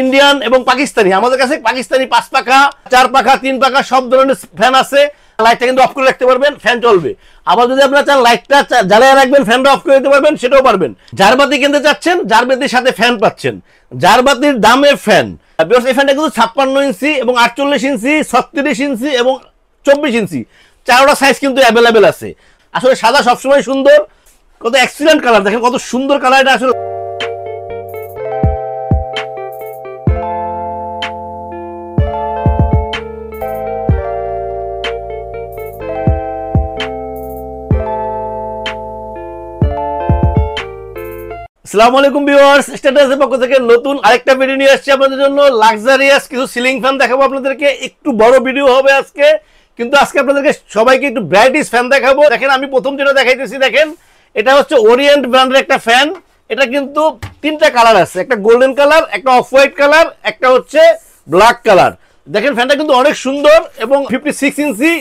Indian এবং পাকিস্তানি। আমাদের কাছে পাকিস্তানি 5 পাখা, 4 পাখা, 3 পাখা সব ধরনের ফ্যান আছে। লাইটটা কিন্তু অফ করে রাখতে পারবেন, ফ্যান চলবে। আবার যদি আপনারা চান লাইটটা জ্বালিয়ে রাখবেন, ফ্যানটা অফ করে দিতে পারবেন, সেটাও পারবেন। জারবাতি কিনতে চাচ্ছেন, জারবাতির সাথে ফ্যান পাচ্ছেন, জারবাতির দামে ফ্যান। এই ফ্যানটা কিন্তু 56 ইঞ্চি এবং 48 ইঞ্চি, 36 ইঞ্চি এবং 24 ইঞ্চি, 4টা সাইজ কিন্তু অ্যাভেলেবেল আছে। আসলে সাদা সবসময় সুন্দর, কত এক্সিলেন্ট কালার, দেখেন কত সুন্দর কালার এটা আসলে। আসসালামু আলাইকুম ভিউয়ার্স, স্ট্যাটাসের পক্ষ থেকে নতুন আরেকটা ভিডিও নিয়ে আসছি আপনাদের জন্য। লাক্সারিয়াস কিছু সিলিং ফ্যান দেখাবো আপনাদেরকে। একটু বড় ভিডিও হবে আজকে, কিন্তু আজকে আপনাদেরকে সবাইকে একটু ব্রাইটিশ ফ্যান দেখাবো। দেখেন আমি প্রথম যেটা দেখাইতেছি, দেখেন এটা হচ্ছে ওরিয়েন্ট ব্র্যান্ডের একটা ফ্যান। এটা কিন্তু 3টা কালার আছে, একটা গোল্ডেন কালার, একটা অফ হোয়াইট কালার, একটা হচ্ছে ব্ল্যাক কালার। দেখেন ফ্যানটা কিন্তু অনেক সুন্দর এবং 56 ইঞ্চি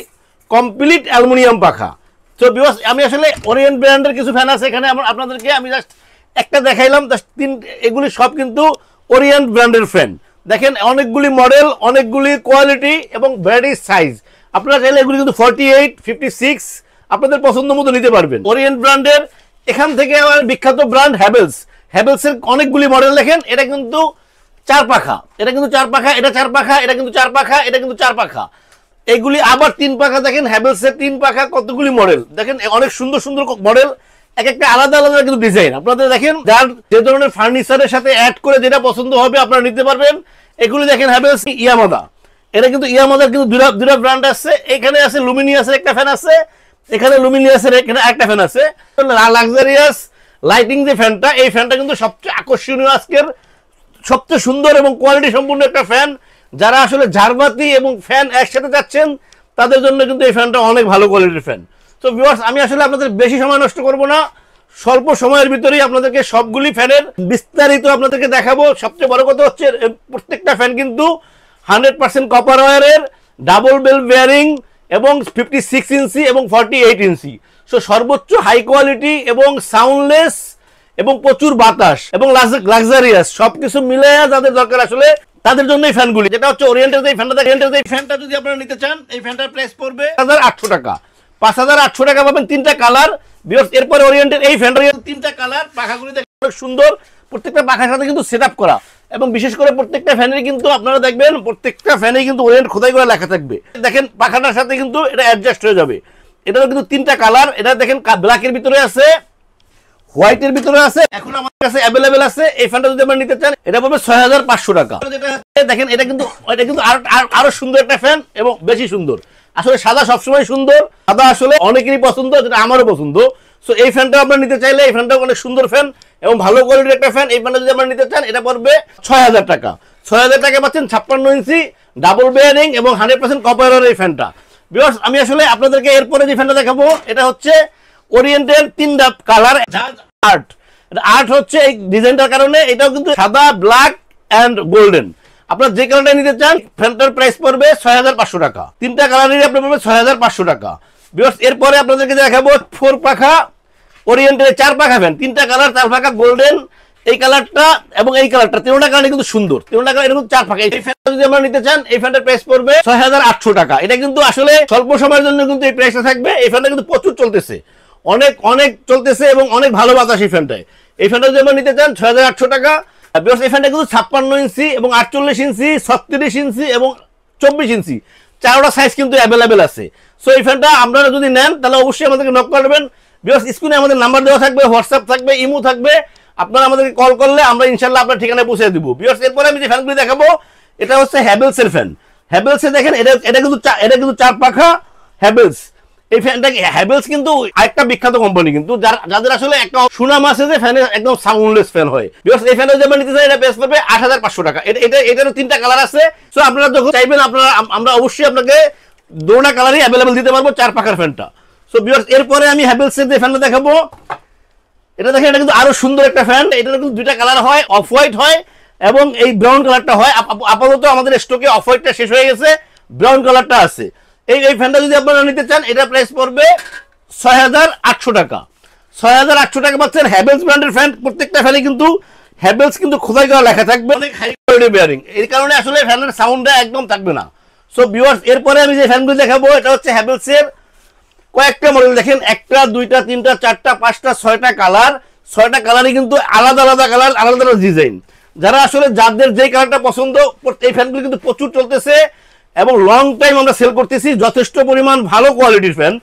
কমপ্লিট অ্যালুমিনিয়াম পাখা। তো ভিউয়ার্স, আমি আসলে ওরিয়েন্ট ব্র্যান্ডের কিছু ফ্যান আছে এখানে, আপনাদেরকে আমি জাস্ট একটা দেখাইলাম। এগুলি সব কিন্তু ওরিয়েন্ট ব্র্যান্ডের ফ্যান। দেখেন অনেকগুলি মডেল, অনেকগুলি কোয়ালিটি এবং ভ্যারাইটি সাইজ। আপনারা চাইলে এগুলি কিন্তু 48, 56 আপনাদের পছন্দ মতো নিতে পারবেন। ওরিয়েন্ট ব্র্যান্ডের এখান থেকে আমার বিখ্যাত ব্র্যান্ড হ্যাভেলসের অনেকগুলি মডেল। দেখেন এটা কিন্তু 4 পাখা, এটা কিন্তু 4 পাখা, এটা 4 পাখা, এটা কিন্তু 4 পাখা, এটা কিন্তু 4 পাখা। এগুলি আবার 3 পাখা। দেখেন হ্যাভেলসের 3 পাখা কতগুলি মডেল, দেখেন অনেক সুন্দর সুন্দর মডেল, এক একটা আলাদা আলাদা কিন্তু ডিজাইন। আপনাদের দেখেন যার যে ধরনের ফার্নিচারের সাথে অ্যাড করে যেটা পছন্দ হবে আপনারা নিতে পারবেন। এগুলি দেখেন হ্যাভেলস ইয়ামাদা, এটা কিন্তু ইয়ামাদার কিন্তু দুটা ব্র্যান্ড আছে। এখানে আছে লুমিনিয়াসের একটা ফ্যান আছে, এখানে লুমিনিয়াসের এখানে একটা ফ্যান আছে। লাক্সারিয়াস লাইটিং যে ফ্যানটা, এই ফ্যানটা কিন্তু সবচেয়ে আকর্ষণীয়, আজকের সবচেয়ে সুন্দর এবং কোয়ালিটি সম্পূর্ণ একটা ফ্যান। যারা আসলে ঝাড়বাতি এবং ফ্যান একসাথে যাচ্ছেন তাদের জন্য কিন্তু এই ফ্যানটা অনেক ভালো কোয়ালিটির ফ্যান। তো ভিউয়ার্স, আমি আসলে আপনাদের বেশি সময় নষ্ট করব না, স্বল্প সময়ের ভিতরেই আপনাদেরকে সবগুলি ফ্যানের বিস্তারিত আপনাদেরকে দেখাবো। সবচেয়ে বড় কথা হচ্ছে প্রত্যেকটা ফ্যান কিন্তু 100% কপার ওয়্যারের, ডাবল বেল বেয়ারিং এবং 56 ইঞ্চি এবং 48 ইঞ্চি। সো সর্বোচ্চ হাই কোয়ালিটি এবং সাউন্ডলেস এবং প্রচুর বাতাস এবং লাক্সারিয়াস সবকিছু মিলে যাদের দরকার আসলে তাদের জন্য এই ফ্যানগুলি। যেটা হচ্ছে ওরিয়েন্টের এই ফ্যানটা যদি আপনারা নিতে চান, এই ফ্যানটার প্রাইস পড়বে 5800 টাকা। 5800 টাকা পাবেন, 3টা কালার। এরপরে ওরিয়েন্টের এই ফ্যানটার 3টা কালার, পাখাগুলি দেখেন অনেক সুন্দর, প্রত্যেকটা পাখার সাথে কিন্তু সেট আপ করা এবং বিশেষ করে প্রত্যেকটা ফ্যানের কিন্তু আপনারা দেখবেন প্রত্যেকটা ফ্যানে কিন্তু ওরিয়েন্ট খোদাই করে লেখা থাকবে। দেখেন পাখাটার সাথে কিন্তু এটা অ্যাডজাস্ট হয়ে যাবে। এটারও কিন্তু 3টা কালার, এটা দেখেন ব্ল্যাকের ভিতরে আছে, হোয়াইটের ভিতরে আছে, এখন আমার কাছে অ্যাভেলেবেল আছে। এই ফ্যানটা যদি আপনারা নিতে চান এটা পাবে 6500 টাকা। দেখেন এটা কিন্তু আরো সুন্দর একটা ফ্যান এবং বেশি সুন্দর। আসলে সাদা সবসময় সুন্দর, সাদা আসলে অনেকেরই পছন্দ, যেটা আমারও পছন্দ। সো এই ফ্যানটা আপনারা নিতে চাইলে, এই ফ্যানটা অনেক সুন্দর ফ্যান এবং ভালো কোয়ালিটির একটা ফ্যান। এই ফ্যানটা যদি আপনারা নিতে চান এটা পড়বে 6000 টাকা। 6000 টাকা পাচ্ছেন 56 ইঞ্চি ডাবল বেয়ারিং এবং 100% কপার এই ফ্যানটা। ভিউয়ার্স, আমি আসলে আপনাদেরকে এরপরে যে ফ্যানটা দেখাবো এটা হচ্ছে ওরিয়েন্টের 3টা কালার আর্ট হচ্ছে এই ডিজাইনটার কারণে। এটাও কিন্তু সাদা, ব্ল্যাক এন্ড গোল্ডেন। আপনারা যে কালারটা নিতে চান ফ্যানটার প্রাইস পড়বে 6500 টাকা। 3টা কালারেরই আপনার পড়বে 6500 টাকা। ভিউয়ার্স, এরপরে আপনাদেরকে দেখাবো 4 পাখা ওরিয়েন্টের 4 পাখা ফ্যান, 3টা কালার, 4 পাখা গোল্ডেন, এই কালারটা এবং এই কালারটা, 3টা কালার কিন্তু সুন্দর। 3টা কালার এরকম 4 পাখা। এই ফ্যানটা যদি আপনারা নিতে চান এই ফ্যানটার প্রাইস পড়বে 6800 টাকা। এটা কিন্তু আসলে স্বল্প সময়ের জন্য কিন্তু এই প্রাইসটা থাকবে। এই ফ্যানটা কিন্তু প্রচুর চলতেছে, অনেক চলতেছে এবং অনেক ভালো বাতাস এই ফ্যানটায়। এই ফ্যানটা যদি আপনারা নিতে চান 6800 টাকা। এই ফ্যানটা কিন্তু 56 ইঞ্চি এবং 48 ইঞ্চি, 36 ইঞ্চি এবং 24 ইঞ্চি, 4টা সাইজ কিন্তু অ্যাভেলেবেল আছে। সো এই ফ্যানটা আপনারা যদি নেন তাহলে অবশ্যই আমাদেরকে নক করবেন। ভিউয়ার্স, স্ক্রিনে আমাদের নাম্বার দেওয়া থাকবে, হোয়াটসঅ্যাপ থাকবে, ইমো থাকবে। আপনারা আমাদেরকে কল করলে আমরা ইনশাআল্লাহ আপনার ঠিকানায় পৌঁছে দিব। ভিউয়ার্স, এরপরে আমি যে ফ্যানগুলি দেখাবো এটা হচ্ছে হ্যাভেলসের ফ্যান। হ্যাভেলসে দেখেন এটা কিন্তু 4 পাখা হ্যাভেলস। এই ফ্যানটা হ্যাভেলস কিন্তু আরেকটা বিখ্যাত কোম্পানি, কিন্তু যাদের আসলে একটা সুনাম আছে যে ফ্যানের একদম সাউন্ডলেস ফ্যান হয়। ভিউয়ার্স, এই ফ্যানটা যদি নিতে চাই এটা প্রাইস পড়বে 8500 টাকা। এটারও 3টা কালার আছে। সো আপনারা যখন চাইবেন আমরা অবশ্যই আপনাকে 2টা কালারই অ্যাভেলেবল দিতে পারবো 4 পাখার ফ্যানটা। সো ভিউয়ার্স, এরপরে আমি হ্যাভেলসের যে ফ্যানটা দেখাবো এটা দেখেন, এটা কিন্তু আরো সুন্দর একটা ফ্যান। এটার কিন্তু 2টা কালার হয়, অফ হোয়াইট হয় এবং এই ব্রাউন কালারটা হয়। আপাতত আমাদের স্টকে অফ হোয়াইটটা শেষ হয়ে গেছে, ব্রাউন কালারটা আছে। এই ফ্যানটা যদি আপনারা নিতে চান এটা প্রাইস পড়বে 6800 টাকা। 6800 টাকা পাচ্ছেন হ্যাভেলস ব্র্যান্ডের ফ্যান। প্রত্যেকটা ফ্যানে কিন্তু হ্যাভেলস কিন্তু খোদাই করা লেখা থাকবে, অনেক হাই কোয়ালিটি বেয়ারিং, এই কারণে আসলে ফ্যানের সাউন্ডটা একদম থাকবে না। সো ভিউয়ার্স, এরপরে আমি যে ফ্যানগুলো দেখাবো এটা হচ্ছে হ্যাভেলসের কয়েকটা মডেল। দেখেন, একটা, দুইটা, তিনটা, চারটা, পাঁচটা, ছয়টা কালার, ছয়টা কালারই কিন্তু আলাদা আলাদা কালার, আলাদা আলাদা ডিজাইন। যারা আসলে যাদের যেই কালারটা পছন্দ, এই ফ্যানগুলো কিন্তু প্রচুর চলতেছে এবং লং টাইম আমরা সেল করতেছি, যথেষ্ট পরিমাণ ভালো কোয়ালিটির ফ্যান।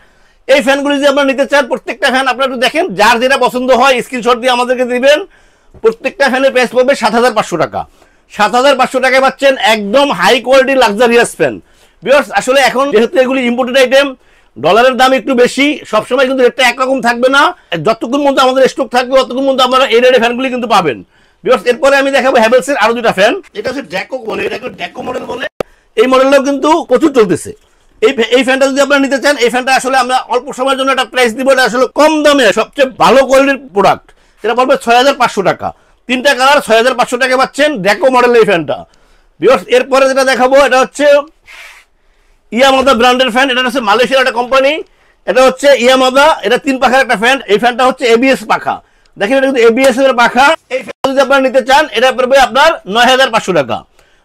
এই ফ্যানগুলি যদি আপনারা নিতে চান, প্রত্যেকটা ফ্যান আপনারা একটু দেখেন, যার যেটা পছন্দ হয় স্ক্রিনশট দিয়ে আমাদেরকে দিবেন। প্রত্যেকটা ফ্যানের প্রাইস পড়বে 7,500 টাকা। 7,500 টাকায় পাচ্ছেন একদম high quality luxurious fan. Viewers, আসলে এখন যেহেতু এগুলি ইম্পোর্টেড আইটেম, ডলারের দাম একটু বেশি, সবসময় কিন্তু রেটটা একরকম থাকবে না। যতক্ষণ মধ্যে আমাদের স্টক থাকবে ততক্ষণ মধ্যে আপনারা এই রেটে ফ্যানগুলি কিন্তু পাবেন। ভিউয়ার্স, এরপরে আমি দেখাবো হ্যাভেলসের আরো দুটা ফ্যান। এটা হচ্ছে ড্যাকো বলে, এটা ড্যাকো মডেল বলে। এই মডেলটাও কিন্তু প্রচুর চলতেছে। এই ফ্যানটা যদি আপনারা নিতে চান, এই ফ্যানটা আসলে আমরা অল্প সময়ের জন্য একটা প্রাইস দিব। এটা আসলে কম দামে সবচেয়ে ভালো কোয়ালিটির প্রোডাক্ট। এটা পড়বে 6,500 টাকা। তিনটা কালার, 6,500 টাকা পাচ্ছেন ড্যাকো মডেলের এই ফ্যানটা। ভিউয়ার্স, এরপরে যেটা দেখাবো এটা হচ্ছে ইয়ামাদা ব্র্যান্ডের ফ্যান। এটা হচ্ছে মালয়েশিয়ার একটা কোম্পানি। এটা হচ্ছে ইয়ামাদা, এটা 3 পাখার একটা ফ্যান। এই ফ্যানটা হচ্ছে এবিএস পাখা। দেখেন, এটা কিন্তু এবিএস এর পাখা। এই ফ্যান যদি আপনারা নিতে চান, এটা পড়বে আপনার 9,500 টাকা।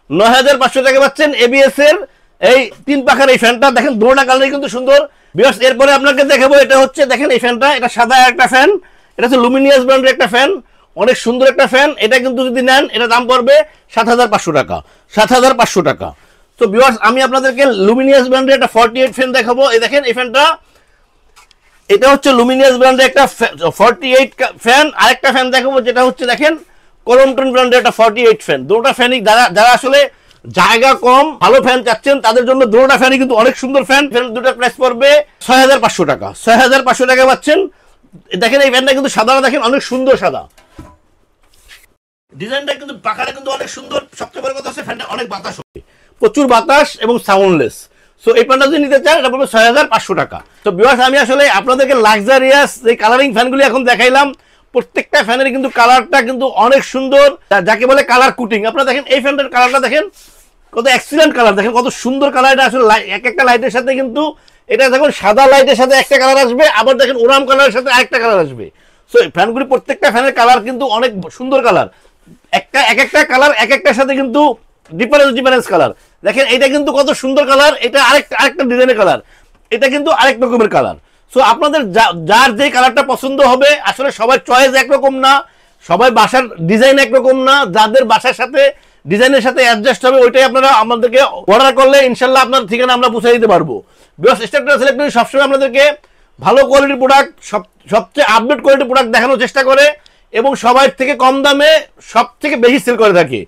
9,500 টাকা পাচ্ছেন এবিএস এর এই 3 পাখার এই ফ্যানটা। দেখেন, দুটোটা কালারই কিন্তু সুন্দর। ভিউয়ার্স, এরপরে আপনাকে দেখাবো এটা হচ্ছে, দেখেন এই ফ্যানটা, এটা সাদা একটা ফ্যান। এটা হচ্ছে লুমিনিয়াস ব্র্যান্ডের একটা ফ্যান, অনেক সুন্দর একটা ফ্যান। এটা কিন্তু যদি নেন, এটা দাম পড়বে 7,500 টাকা। 7,500 টাকা। তো ভিউয়ার্স, আমি আপনাদেরকে লুমিনিয়াস ব্র্যান্ডের একটা 48 ফ্যান দেখাবো। এই দেখেন এই ফ্যানটা, এটা হচ্ছে লুমিনিয়াস ব্র্যান্ডের একটা 48 ফ্যান। আরেকটা ফ্যান দেখাবো যেটা হচ্ছে, দেখেন কলমটন ব্র্যান্ডের একটা 48 ফ্যান। দুটোটা ফ্যানই যারা আসলে জায়গা কম, ভালো ফ্যান চাচ্ছেন, তাদের জন্য দুটোটা ফ্যানই কিন্তু অনেক সুন্দর ফ্যান। ফ্যান দুটোর প্রাইস পড়বে 6,500 টাকা। 6,500 টাকা পাচ্ছেন। দেখেন এই ফ্যানটা কিন্তু সাদা, দেখেন অনেক সুন্দর সাদা ডিজাইনটা, কিন্তু পাখাটা কিন্তু অনেক সুন্দর। সবচেয়ে বড় কথা হচ্ছে ফ্যানটা অনেক বাতাস হবে, প্রচুর বাতাস এবং সাউন্ডলেস। সো এই ফ্যানটা যদি নিতে চান, এটা পড়বে 6,500 টাকা। তো ভিউয়ার্স, আমি আসলে আপনাদেরকে লাক্সারিয়াস এই কালারিং ফ্যানগুলি এখন দেখাইলাম। প্রত্যেকটা ফ্যানের কিন্তু কালারটা কিন্তু অনেক সুন্দর, যাকে বলে কালার কুটিং। আপনারা দেখেন এই ফ্যানটার কালারটা দেখেন, কত এক্সিলেন্ট কালার, দেখেন কত সুন্দর কালার। এটা আসলে এক একটা লাইটের সাথে কিন্তু, এটা দেখুন সাদা লাইটের সাথে একটা কালার আসবে, আবার দেখেন ওরাম কালারের সাথে আরেকটা কালার আসবে। সো এই ফ্যানগুলি প্রত্যেকটা ফ্যানের কালার কিন্তু অনেক সুন্দর কালার। এক একটা কালার এক একটার সাথে কিন্তু ডিফারেন্স কালার। দেখেন এটা কিন্তু কত সুন্দর কালার, এটা আরেকটা ডিজাইনের কালার, এটা কিন্তু আরেক রকমের কালার। সো আপনাদের যার যে কালারটা পছন্দ হবে, আসলে সবার চয়েস একরকম না, সবাই বাসার ডিজাইন একরকম না। যাদের বাসার সাথে ডিজাইনের সাথে অ্যাডজাস্ট হবে, ওইটাই আপনারা আমাদেরকে অর্ডার করলে ইনশাল্লাহ আপনার ঠিকানা আমরা পৌঁছে দিতে পারবো। বিকজ স্ট্রাকচার সিলেক্টর সবসময় আপনাদেরকে ভালো কোয়ালিটির প্রোডাক্ট, সবচেয়ে আপডেট কোয়ালিটির প্রোডাক্ট দেখানোর চেষ্টা করে এবং সবার থেকে কম দামে সব থেকে বেশি সেল করে থাকে।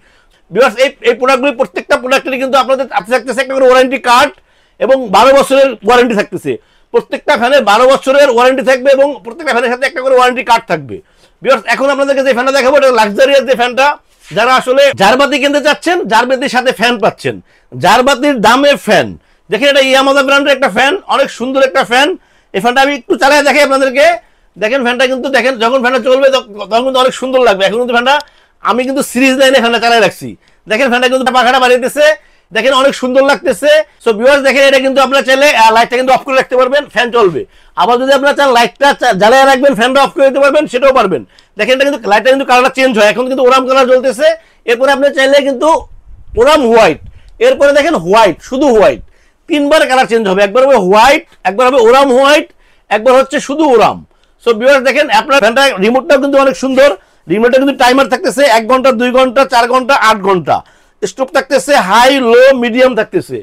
বিকজ এই প্রোডাক্টগুলি প্রত্যেকটা প্রোডাক্টেরই কিন্তু আপনাদের থাকতেছে একটা করে ওয়ারেন্টি কার্ড এবং 12 বছরের ওয়ারেন্টি থাকতেছে। প্রত্যেকটা ফ্যানের 12 বছরের ওয়ারেন্টি থাকবে এবং প্রত্যেকটা ফ্যানের সাথে একটা করে ওয়ারেন্টি কার্ড থাকবে। বিকজ এখন আপনাদেরকে যে ফ্যানটা দেখাবো, এটা লাক্সারিয়াস যে ফ্যানটা। যারা আসলে জারবাতি কিনতে চাচ্ছেন, জারবাতির সাথে ফ্যান পাচ্ছেন, জারবাতির দামে ফ্যান। দেখেন, এটা ইয়ামাদা ব্র্যান্ডের একটা ফ্যান, অনেক সুন্দর একটা ফ্যান। এই ফ্যানটা আমি একটু চালিয়ে দেখাই আপনাদেরকে। দেখেন ফ্যানটা কিন্তু, দেখেন যখন ফ্যানটা চলবে তখন কিন্তু অনেক সুন্দর লাগবে। এখন কিন্তু ফ্যানটা আমি কিন্তু সিরিজ লাইনে ফ্যানটা চালিয়ে রাখছি। দেখেন ফ্যানটা কিন্তু পাখাটা বাড়িতেছে, দেখেন অনেক সুন্দর লাগতেছে। সো ভিউয়ার্স, দেখেন এটা কিন্তু আপনারা চাইলে লাইটটা কিন্তু অফ করে রাখতে পারবেন, ফ্যান চলবে। আবার যদি আপনারা চান লাইটটা জ্বালিয়ে রাখবেন, ফ্যানটা অফ করে দিতে পারবেন, সেটাও পারবেন। দেখেন এটা কিন্তু লাইটটা কিন্তু কালারটা চেঞ্জ হয়। এখন কিন্তু ওরাম কালার জ্বলতেছে, এরপরে আপনি চাইলে কিন্তু ওরাম হোয়াইট, এরপরে দেখেন হোয়াইট, শুধু হোয়াইট, 3বার কালার চেঞ্জ হবে। একবার হবে হোয়াইট, একবার হবে ওরাম হোয়াইট, একবার হচ্ছে শুধু ওরাম। সো ভিউয়ার্স, দেখেন আপনার ফ্যানটা রিমোটটাও কিন্তু অনেক সুন্দর। রিমোটে কিন্তু টাইমার থাকতেছে 1 ঘন্টা, 2 ঘন্টা, 4 ঘন্টা, 8 ঘন্টা। স্টোভ থাকতেছে হাই, লো, মিডিয়াম থাকতেছে।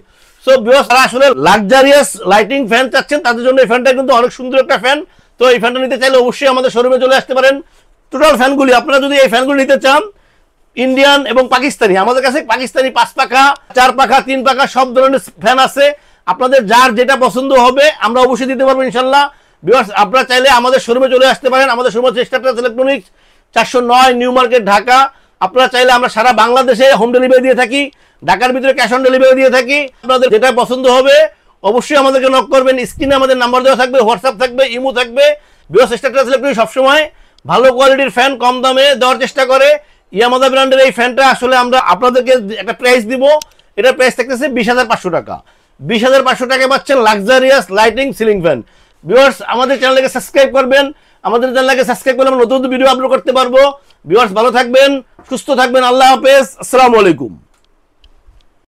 সো ভিউয়ার্স, যারা আসলে লাক্সারিয়াস লাইটিং ফ্যান চাচ্ছেন, তাদের জন্য এই ফ্যানটা কিন্তু অনেক সুন্দর একটা ফ্যান। তো এই ফ্যানটা নিতে চাইলে অবশ্যই আমাদের শোরুমে চলে আসতে পারেন। টোটাল ফ্যানগুলি আপনারা যদি এই ফ্যানগুলি নিতে চান, ইন্ডিয়ান এবং পাকিস্তানি, আমাদের কাছে পাকিস্তানি 5 পাখা, 4 পাখা, 3 পাখা সব ধরনের ফ্যান আছে। আপনাদের যার যেটা পছন্দ হবে আমরা অবশ্যই দিতে পারবো ইনশাল্লাহ। ভিউয়ার্স, আপনারা চাইলে আমাদের শোরুমে চলে আসতে পারেন। আমাদের শোরুম হচ্ছে structure electronics, 409 new market, Dhaka. আপনারা চাইলে আমরা সারা বাংলাদেশে হোম ডেলিভারি দিয়ে থাকি, ঢাকার ভিতরে ক্যাশ অন ডেলিভারি দিয়ে থাকি। আপনাদের যেটা পছন্দ হবে অবশ্যই আমাদেরকে নক করবেন। স্ক্রিনে আমাদের নাম্বার দেওয়া থাকবে, হোয়াটসঅ্যাপ থাকবে, ইমো থাকবে। ভিউয়ার্স, স্ট্রাকচার ইলেকট্রনিক্স সবসময় ভালো কোয়ালিটির ফ্যান কম দামে দেওয়ার চেষ্টা করে। ইয়ামাদা ব্র্যান্ডের এই ফ্যানটা আসলে আমরা আপনাদেরকে একটা প্রাইস দিব। এটার প্রাইস থাকতেছে 20,500 টাকা। 20,500 টাকায় পাচ্ছেন luxurious lighting ceiling fan. Viewers, আমাদের চ্যানেলকে সাবস্ক্রাইব করবেন। আমাদের চ্যানেলকে সাবস্ক্রাইব করলে আমরা নতুন ভিডিও আপলোড করতে পারবো। ভিউয়ার্স ভালো থাকবেন, সুস্থ থাকবেন, আল্লাহ হাফেজ, আসসালামু আলাইকুম।